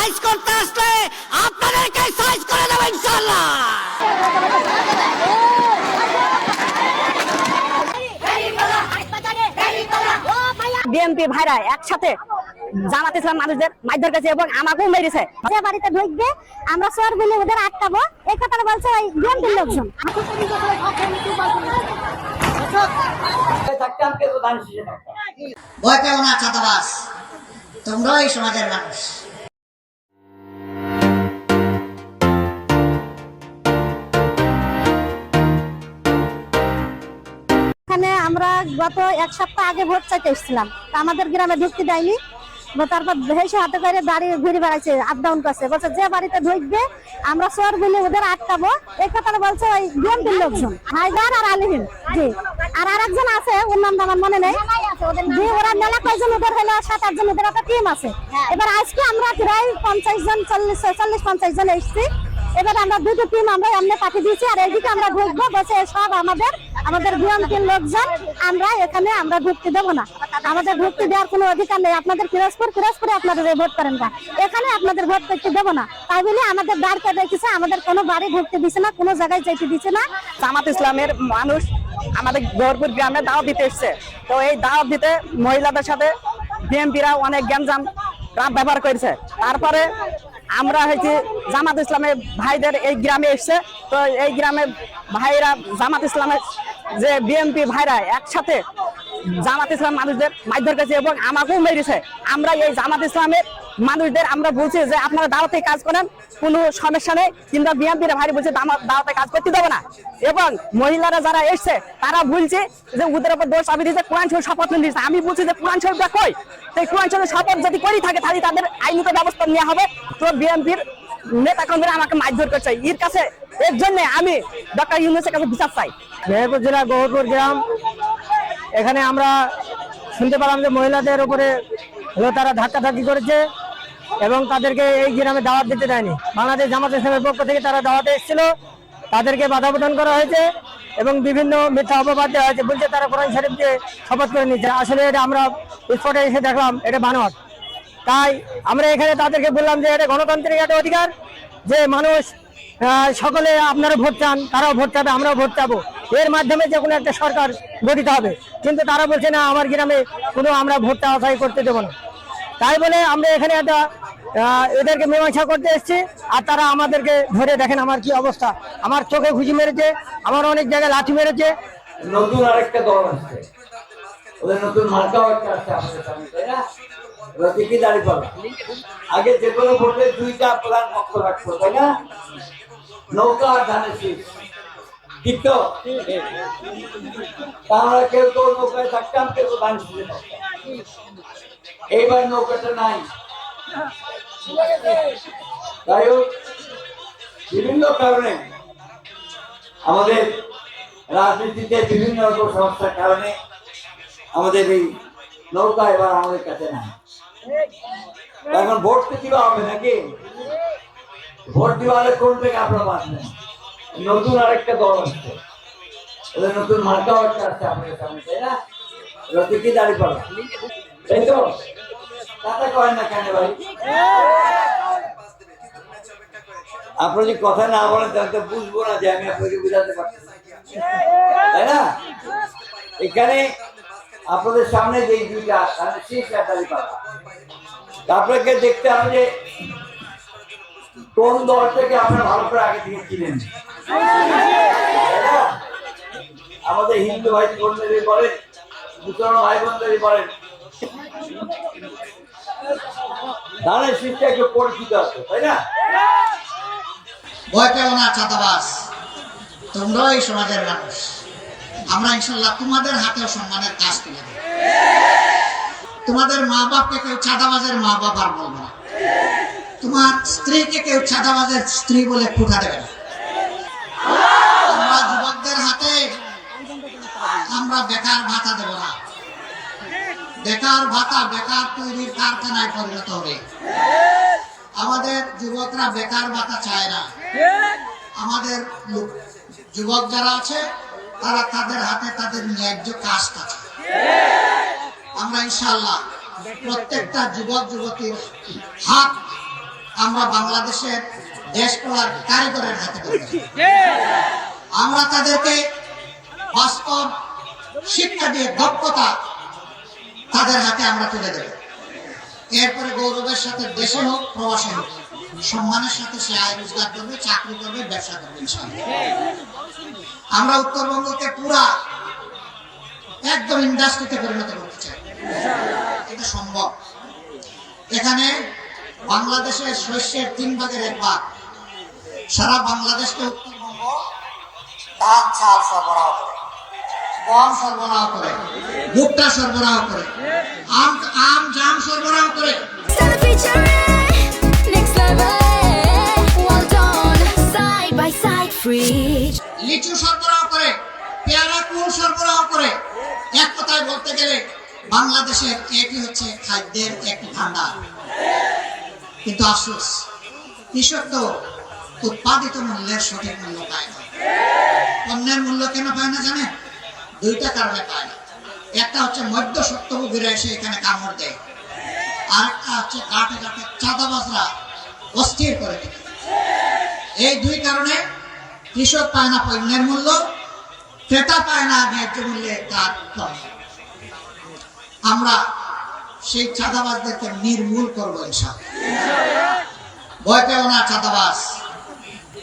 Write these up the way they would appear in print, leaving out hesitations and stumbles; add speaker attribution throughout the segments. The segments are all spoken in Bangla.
Speaker 1: সাইজ করতে আসলে আপনাদেরকে সাইজ করে দেবো ইনশাআল্লাহ।
Speaker 2: বিএনপি ভাইরা একসাথে জামাত ইসলাম মানুষদের মারধর করেছে এবং আমাকেও মেরেছে।
Speaker 3: যে বাড়িতে ঢুকবে আমরা চোর বলে ওদের আটকাবো, এই কথাটা বলছে ওই বিএনপির লোকজন।
Speaker 4: ভয় পেও না চাঁদাবাজ, তোমরাই সমাজের মানুষ।
Speaker 3: এখানে আমরা গত এক সপ্তাহ আগে ভোট চাইতে এসেছিলাম, আমাদের গ্রামে ঢুকতে দেয়নি। তারপর ভেসে হাতে করে বাড়ি ঘুরে বেড়াচ্ছে, আপ ডাউন করছে, বলছে যে বাড়িতে ঢুকবে আমরা চোর বলে ওদের আটকাবো, এই কথাটা বলছে ওই বিএনপির লোকজন হায়দার আর আলিহিন জি। আর আরেকজন আছে, ওর নামটা আমার মনে নেই জি। ওরা মেলা কয়জন, ওদের হলো 7-8 জন, ওদের একটা টিম আছে। এবার আজকে আমরা প্রায় 50 জন 40-50 জন এসেছি। এবার আমরা দুটো টিম আমরা এমনি পাঠিয়ে দিয়েছি, আর এইদিকে আমরা ঢুকবো বসে সব আমাদের বিএনপির লোকজন। আমরা এখানে আমরা ঢুকতে দেবো না, আমাদের ঢুকতে দেওয়ার কোনো অধিকার নেই। আপনাদের পিরোজপুরে আপনাদের ভোট করেন না, এখানে আপনাদের ভোট করতে দেবো না, তাই বলে আমাদের দাঁড় করে রেখেছে। আমাদের কোনো বাড়ি ঢুকতে দিচ্ছে না, কোনো জায়গায় যেতে দিচ্ছে না।
Speaker 2: জামাত ইসলামের মানুষ আমাদের গৌরপুর গ্রামে দাওয়াত দিতে এসছে, তো এই দাওয়াত দিতে মহিলাদের সাথে বিএনপিরা অনেক গ্যাঞ্জাম ব্যবহার করেছে। তারপরে আমরা হয়েছি জামাত ইসলামের ভাইদের এই গ্রামে এসছে, তো এই গ্রামের ভাইরা জামাত ইসলামের যে বিএনপি ভাইরা একসাথে জামাত ইসলাম মানুষদের মারধর করেছে এবং আমাকেও মেরেছে। আমরা এই জামাত ইসলামের মানুষদের আমরা বলছি যে আপনারা দাওয়াতে কাজ করেন, কোনো সমস্যা নেই, কিন্তু বিএনপির ভাই বলছে দাওয়াতে কাজ করতে দেবো না। এবং মহিলারা যারা এসছে তারা বলছে যে ওদের উপর দোষ চাপিয়ে দিয়েছে, কোরআন শরীফ শপথ নিয়েছে। আমি বলছি যে কোরআন শরীফটা কই, সেই কোরআন শরীফ শপথ যদি করি থাকে তাহলে তাদের আইনত ব্যবস্থা নেওয়া হবে। তো বিএনপির নেতা কর্মীরা আমাকে মারধর করছে, এর কাছে এর জন্য আমি ডক্টর ইউনূসের কাছে বিচার চাই।
Speaker 5: মেহেরপুর জেলা গৌরপুর গ্রাম, এখানে আমরা শুনতে পেলাম যে মহিলাদের উপরে তারা ধাক্কাধাক্কি করেছে এবং তাদেরকে এই গ্রামে দাওয়াত দিতে দেয়নি। বাংলাদেশ জামাত ইসলামের পক্ষ থেকে তারা দাওয়াতে এসেছিল, তাদেরকে বাধা প্রদান করা হয়েছে এবং বিভিন্ন মিথ্যা অপবাদ দেওয়া হয়েছে। বলছে তারা কোরআন শরীফ দিয়ে শপথ করে নিচ্ছে, আসলে এটা আমরা স্পটে এসে দেখলাম এটা বানোয়াট। তাই আমরা এখানে তাদেরকে বললাম যে এটা গণতান্ত্রিক একটা অধিকার, যে মানুষ সকলে আপনারা ভোট চান, তারাও ভোট চাবে, আমরাও ভোট চাবো, এর মাধ্যমে যে কোনো একটা সরকার গঠিত হবে। কিন্তু তারা বলছে না, আমার গ্রামে কোনো আমরা ভোটটা আদায় করতে দেবো না। তাই বলে আমরা এখানে একটা এদেরকে মীমাংসা করতে এসেছি, আর তারা আমাদেরকে ধরে দেখেন আমার কি অবস্থা, আমার চোখে ঘুষি মেরেছে, আমার অনেক জায়গায় লাঠি মেরেছে।
Speaker 6: নতুন আরেকটা দল আসছে, ওদের নতুন মার্কাও একটা আসছে আমাদের সামনে, তাই না? কি দাঁড়িয়ে পাবে, আগে যে কোনো ভোটে 2টা প্রধান পক্ষ রাখতো, তাই না? নৌকা আর ধানের শীষ, ঠিক তো? আমরা কেউ তো নৌকায় থাকতাম, কেউ ধান শীষে থাকতাম। এইবার নৌকাটা নাই। তাই হোক, বিভিন্ন কারণে আমাদের রাজনীতিতে বিভিন্ন রকম সমস্যার কারণে আমাদের এই নৌকা এবার আমাদের কাছে নাই। এখন ভোট তো দিবা হবে নাকি? ভোট দিবা হলে কোন থেকে আপনারা বাঁচবেন? নতুন আরেকটা দল আসছে, ওদের নতুন মার্কাও একটা আসছে আপনাদের সামনে, তাই না? এবার কি দাঁড়িয়ে পাবে, তাই তো? কথা কয় না কেন ভাই? আপনি যদি কথা না বলেন তাহলে তো বুঝবো না যে আমি আপনাকে বুঝাতে পারছি, তাই না? এখানে আপনাদের সামনে যে 2টা আপনাকে দেখতে হবে যে কোন দলটাকে আপনারা ভালো করে আগে থেকে চিনেন। আমাদের হিন্দু ভাই বোনদের বলেন, মুসলমান ভাই বোনদের বলেন, ধানের শীষটা একটু পরিচিত আছে, তাই না?
Speaker 4: ভয় পেও না চাঁদাবাজ, তোমরাই সমাজের মানুষ। আমরা ইনশাল্লাহ তোমাদের হাতেও সম্মানের কাজ তুলে দেব। তোমাদের মা বাপকে কেউ চাঁদাবাজের মা বাপ আর বলবে না, তোমার স্ত্রীকে কেউ চাঁদাবাজের স্ত্রী বলে ফুটা দেবে না। আমরা যুবকদের হাতে আমরা বেকার ভাতা দেব না, বেকার ভাতা বেকার তৈরির কারখানায় পরিণত হবে। আমাদের যুবকরা বেকার ভাতা চায় না। আমাদের যুবক যারা আছে তারা তাদের হাতে তাদের ন্যায্য কাজ আছে। আমরা ইনশাআল্লাহ প্রত্যেকটা যুবক যুবতীর হাত আমরা বাংলাদেশের দেশ গড়ার কারিগরের হাতে তুলে দেব। আমরা তাদেরকে বাস্তব শিক্ষা দিয়ে দক্ষতা তাদের হাতে আমরা তুলে দেব। এরপরে গৌরবের সাথে দেশে হোক প্রবাসে হোক সম্মানের সাথে সে আয় রোজগার করবে, চাকরি করবে, ব্যবসা করবে ইনশাআল্লাহ। আমরা উত্তরবঙ্গকে পুরা একদম ইন্ডাস্ট্রিতে পরিণত করতে চাই, এটা সম্ভব। এখানে বাংলাদেশের শস্যের 3 ভাগের 1 ভাগ সারা বাংলাদেশকে উত্তরবঙ্গ ধান চাল সরবরাহ করে, গম সরবরাহ করে, ভুট্টা সরবরাহ করে, আম জাম সরবরাহ করে। লিচু সরবরাহ করে, পেয়ারা কুল সরবরাহ করে। এক কথায় বলতে গেলে বাংলাদেশের এটি হচ্ছে খাদ্যের একটি ভান্ডার। কিন্তু আফসোস কৃষক তো উৎপাদিত মূল্যের সঠিক মূল্য পায় না। পণ্যের মূল্য কেন পায় না জানেন? 2টা কারণে পায় না। একটা হচ্ছে মধ্য সত্যভোগীরা এসে এখানে কামড় দেয়, আর একটা হচ্ছে ঘাটে ঘাটে চাঁদাবাজরা অস্থির করে দেয়। এই 2 কারণে কৃষক পায় না পণ্যের মূল্য, ক্রেতা পায় না ন্যায্য মূল্যে তার পণ্য। আমরা সেই চাঁদাবাজদেরকে নির্মূল করবো ইনশাআল্লাহ। ভয় পেও না চাঁদাবাজ,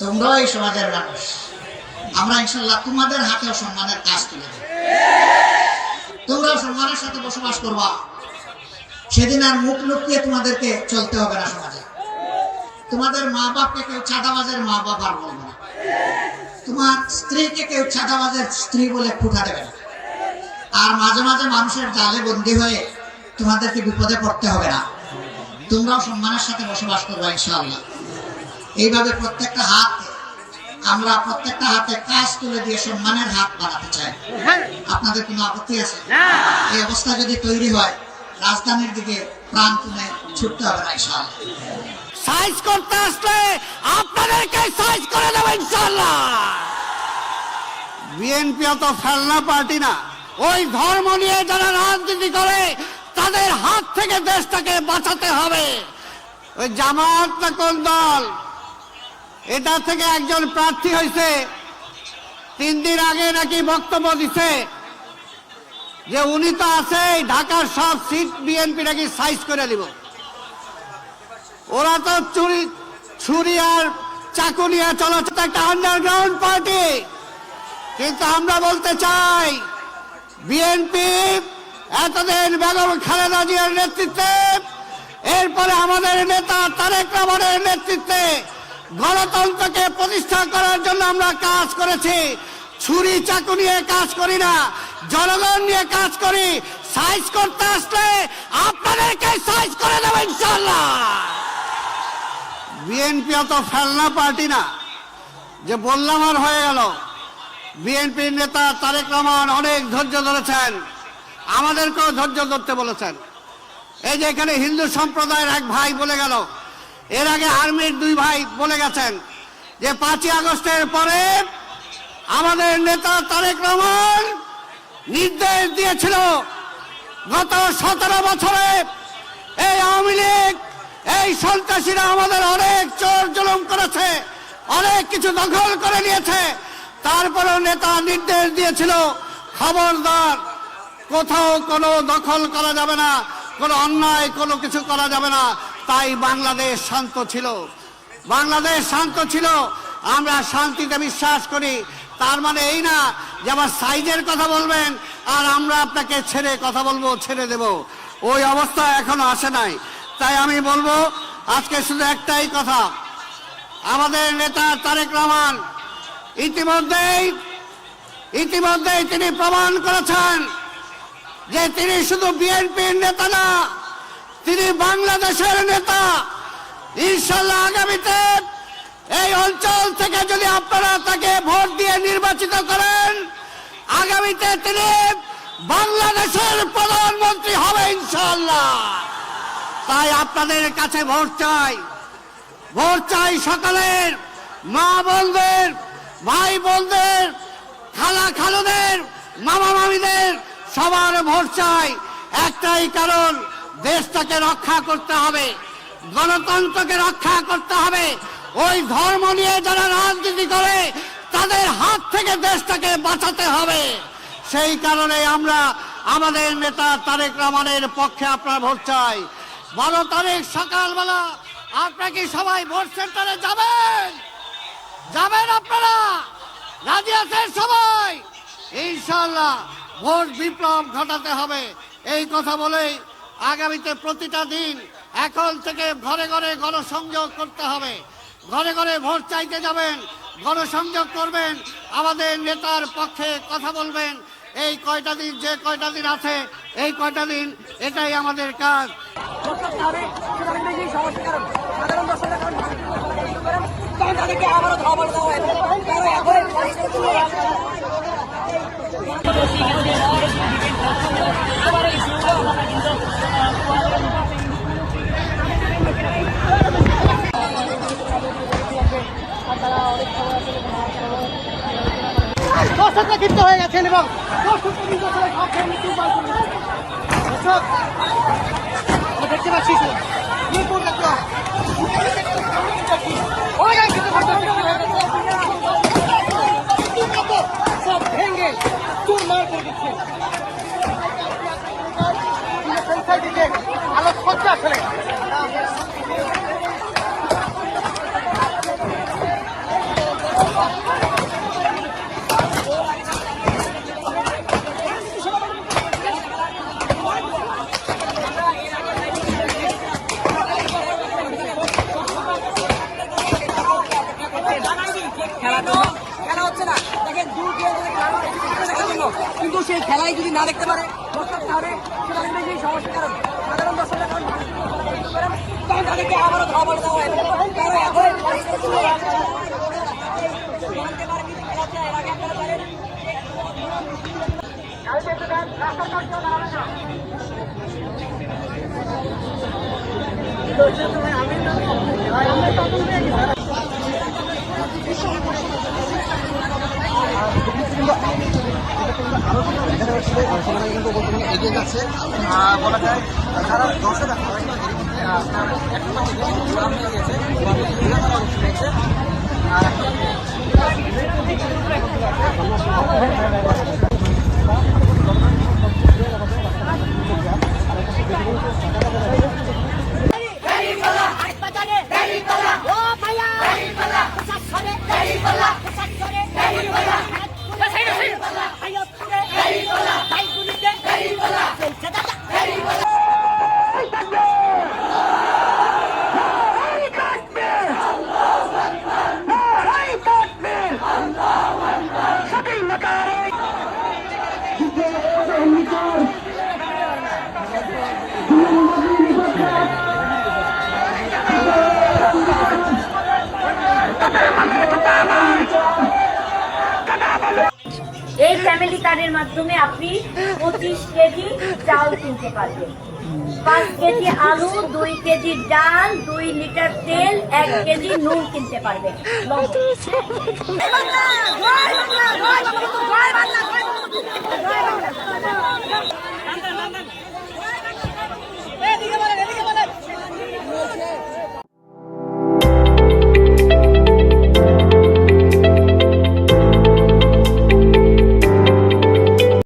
Speaker 4: তোমরাও এই সমাজের মানুষ। আমরা ইনশাআল্লাহ তোমাদের হাতেও সম্মানের কাজ তুলে দেব। তোমরাও সম্মানের সাথে বসবাস করবা, সেদিন আর মুখ লুকিয়ে তোমাদেরকে চলতে হবে না সমাজে। তোমাদের মা বাপকে কেউ চাঁদাবাজের মা বাপ আর বলবে না, তোমার স্ত্রীকে কেউ চাঁদাবাজের স্ত্রী বলে ফুটা দেবে না। আর মাঝে মাঝে মানুষের জালে বন্দী হয়ে তোমাদেরকে বিপদে পড়তে হবে না। তোমরাও সম্মানের সাথে বসবাস করবা ইনশাআল্লাহ। এইভাবে প্রত্যেকটা হাতে কাজ তুলে দিয়ে সম্মানের হাত বানাতে চাই। আপনাদের কোনো আপত্তি আছে? এই অবস্থা যদি তৈরি হয়, রাজধানীর দিকে প্রাণ তুলে ছুটতে হবে না ইনশাআল্লাহ।
Speaker 1: সাইজ করতে আসলে আপনাদেরকে সাইজ করে দেব ইনশাআল্লাহ। বিএনপি অত ফেলনা পার্টি না। ওই ধর্ম নিয়ে যারা রাজনীতি করে তাদের হাত থেকে দেশটাকে বাঁচাতে হবে। ওই জামাত না কোন দল, এটা থেকে একজন প্রার্থী হয়েছে, 3 দিন আগে নাকি বক্তব্য দিছে যে উনি তো আছে ঢাকার সব সিট বিএনপি নাকি সাইজ করে দিব। ওরা তো ছুরি আর চাকু নিয়ে চলাচল, একটা আন্ডারগ্রাউন্ড পার্টি। কিন্তু আমরা বলতে চাই, বিএনপি এতদিন বেগম খালেদা জিয়ার নেতৃত্বে, এরপরে আমাদের নেতা তারেক রহমানের নেতৃত্বে গণতন্ত্রকে প্রতিষ্ঠা করার জন্য আমরা কাজ করেছি। ছুরি চাকু নিয়ে কাজ করি না, জনগণ নিয়ে কাজ করি। সাইজ করতে আসলে আপনাদেরকে সাইজ করে দেব ইনশাআল্লাহ। বিএনপি অত ফেলনা পার্টি না যে বললাম আর হয়ে গেল। বিএনপির নেতা তারেক রহমান অনেক ধৈর্য ধরেছেন, আমাদেরকেও ধৈর্য ধরতে বলেছেন। এই যে এখানে হিন্দু সম্প্রদায়ের এক ভাই বলে গেল, এর আগে আর্মির 2 ভাই বলে গেছেন যে 5ই আগস্টের পরে আমাদের নেতা তারেক রহমান নির্দেশ দিয়েছিল গত 17 বছরে এই আওয়ামী লীগ, এই সন্ত্রাসীরা আমাদের অনেক চোর জুলুম করেছে, অনেক কিছু দখল করে নিয়েছে। তারপরেও নেতা নির্দেশ দিয়েছিল খবরদার, কোথাও কোনো দখল করা যাবে না, কোনো অন্যায় কোনো কিছু করা যাবে না। তাই বাংলাদেশ শান্ত ছিল, বাংলাদেশ শান্ত ছিল। আমরা শান্তিতে বিশ্বাস করি। তার মানে এই না যে আবার সাইজের কথা বলবেন আর আমরা আপনাকে ছেড়ে কথা বলবো, ছেড়ে দেব। ওই অবস্থা এখনো আসে নাই। তাই আমি বলবো আজকে শুধু একটাই কথা, আমাদের নেতা তারেক রহমান ইতিমধ্যেই তিনি প্রমাণ করেছেন যে তিনি শুধু বিএনপির নেতা না, তিনি বাংলাদেশের নেতা। ইনশাআল্লাহ আগামীতে এই অঞ্চল থেকে যদি আপনারা তাকে ভোট দিয়ে নির্বাচিত করেন, আগামীতে তিনি বাংলাদেশের প্রধানমন্ত্রী হবে ইনশাআল্লাহ। তাই আপনাদের কাছে ভোট চাই সকলের, মা বোনদের, ভাই বোনদের, খালা খালুদের, মামা মামিদের, সবার ভোট চাই। একটাই কারণ, দেশটাকে রক্ষা করতে হবে। গণতন্ত্রকে রক্ষা করতে হবে। ওই ধর্ম নিয়ে যারা রাজনীতি করে তাদের হাত থেকে দেশটাকে বাঁচাতে হবে। সেই কারণে আমরা আমাদের নেতা তারেক রহমানের পক্ষে আপনার ভোট চাই। 12 তারিখ সকালবেলা আপনারা কি সবাই ভোট সেন্টারে যাবেন? যাবেন আপনারা? রাজি আছেন সবাই? ইনশাআল্লাহ ভোট বিপ্লব ঘটাতে হবে। এই কথা বলেই আগামীতে প্রতিটা দিন এখন থেকে ঘরে ঘরে গণসংযোগ করতে হবে। ঘরে ঘরে ভোট চাইতে যাবেন, গণসংযোগ করবেন, আমাদের নেতার পক্ষে কথা বলবেন। এই কয়টা দিন, যে কয়টা দিন আছে এই কয়টা দিন, এটাই আমাদের কাজ।
Speaker 5: দর্শকরা ক্ষিপ্ত হয়ে গেছেন এবং দেখতে পাচ্ছি সব ভেঙে চুরমার করে দিচ্ছে। আলো সজ্জা আসলে খেলা হচ্ছে না, দেখেন দূর দিয়ে দেখার জন্য, কিন্তু সেই খেলাই যদি না দেখতে পারে তাহলে সেই সমস্যার কারণ সাধারণ দর্শকরা তখন তাদেরকে আবারও ধাওয়া বলে দেওয়া হয়।
Speaker 7: এগিয়ে যাচ্ছে বলা যায়। তারা দর্শক
Speaker 8: এই ফ্যামিলি কার্ডের মাধ্যমে আপনি 25 কেজি চাল কিনতে পারবেন, 5 কেজি আলু, 2 কেজি ডাল, 2 লিটার তেল, 1 কেজি নুন কিনতে পারবেন।